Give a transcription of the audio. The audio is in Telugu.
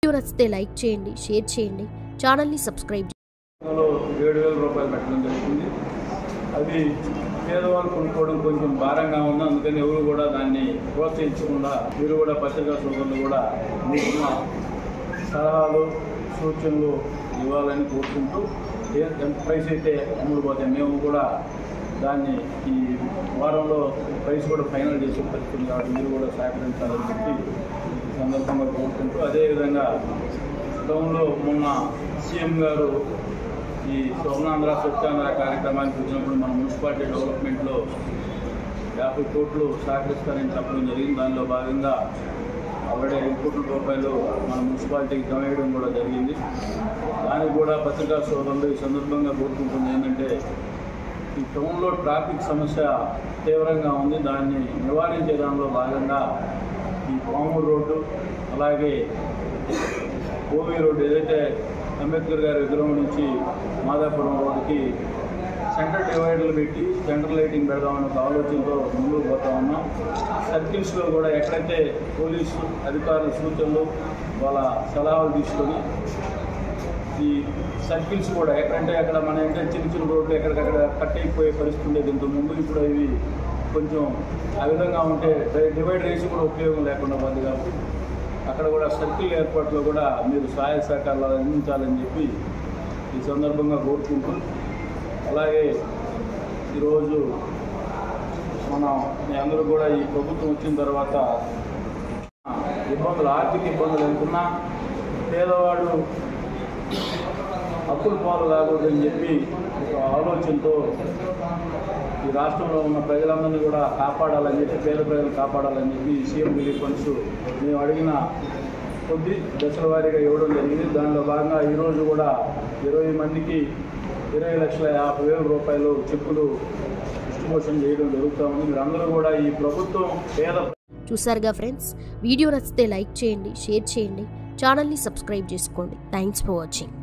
వీడియో నచ్చితే లైక్ చేయండి, షేర్ చేయండి, ఛానల్ని సబ్స్క్రైబ్ చేయండి. 7,000 రూపాయలు పెట్టడం జరుగుతుంది. అది పేదవాళ్ళు కొనుక్కోవడం కొంచెం భారంగా ఉంది. అందుకని ఎవరు కూడా దాన్ని ప్రోత్సహించకుండా మీరు కూడా పత్రికా సోదరులు కూడా మీకున్న సలహాలు సూచనలు ఇవ్వాలని కోరుకుంటూ ఎంత ప్రైస్ అయితే అమ్ముడుపోతాయి మేము కూడా దాన్ని ఈ వారంలో ప్రైస్ కూడా ఫైనల్ చేసే పరిస్థితి కాబట్టి మీరు కూడా సహకరించాలని చెప్పి ఈ సందర్భంగా కోరుకుంటూ, అదేవిధంగా టౌన్లో మొన్న సీఎం గారు ఈ స్వర్ణాంధ్ర స్వచ్ఛాంధ్ర కార్యక్రమానికి వచ్చినప్పుడు మన మున్సిపాలిటీ డెవలప్మెంట్లో 50 కోట్లు సహకరిస్తారని చెప్పడం జరిగింది. దానిలో భాగంగా ఆల్రెడీ 5 కోట్ల రూపాయలు మన మున్సిపాలిటీకి జమ వేయడం కూడా జరిగింది. దానికి కూడా పత్రికా సోదరులు ఈ సందర్భంగా కోరుకుంటుంది ఏంటంటే, ఈ టౌన్లో ట్రాఫిక్ సమస్య తీవ్రంగా ఉంది. దాన్ని నివారించే దానిలో భాగంగా ఈ పామూరు రోడ్డు అలాగే ఓవీ రోడ్డు ఏదైతే అంబేద్కర్ గారి విగ్రహం నుంచి మాదాపురం రోడ్డుకి సెంటర్ డివైడర్లు పెట్టి సెంటర్ లైటింగ్ పెడదామని ఒక ఆలోచనతో ముందుకు పోతా ఉన్నాం. సర్కిల్స్లో కూడా ఎక్కడైతే పోలీసు అధికారుల సూచనలు వాళ్ళ సలహాలు తీసుకొని ఈ సర్కిల్స్ కూడా ఎక్కడంటే అక్కడ మన అంటే చిన్న చిన్న రోడ్లు ఎక్కడికక్కడ కట్ అయిపోయే పరిస్థితి ఉండేది ఇంతకుముందు. ఇప్పుడు ఇవి కొంచెం ఆ విధంగా ఉంటే డివైడర్ వేసి కూడా ఉపయోగం లేకుండా పోతుంది కాబట్టి అక్కడ కూడా సర్కిల్ ఏర్పాట్లో కూడా మీరు సహాయ సహకారాలు అందించాలని చెప్పి ఈ సందర్భంగా కోరుకుంటూ, అలాగే ఈరోజు మనం మీ అందరూ కూడా ఈ ప్రభుత్వం వచ్చిన తర్వాత ఇబ్బందులు ఆర్థిక ఇబ్బందులు ఎంతున్నా పేదవాడు అప్పులు పాలు కాకూడదని చెప్పి ఒక ఆలోచనతో ఈ రాష్ట్రంలో ఉన్న ప్రజలందరినీ కూడా కాపాడాలని చెప్పి పేద ప్రజలు కాపాడాలని చెప్పి సీఎం రిలీఫ్ ఫండ్స్ మేము అడిగిన కొద్ది దశల వారీగా ఇవ్వడం జరిగింది. దానిలో భాగంగా ఈరోజు కూడా 20 మందికి 20,50,000 రూపాయలు చెక్కులు డిస్ట్రిబ్యూషన్ చేయడం జరుగుతూ ఉంది. మీరు అందరూ కూడా ఈ ప్రభుత్వం పేద చూసారుగా ఫ్రెండ్స్, వీడియో నచ్చితే లైక్ చేయండి, షేర్ చేయండి, ఛానల్ని సబ్స్క్రైబ్ చేసుకోండి. Thanks for watching.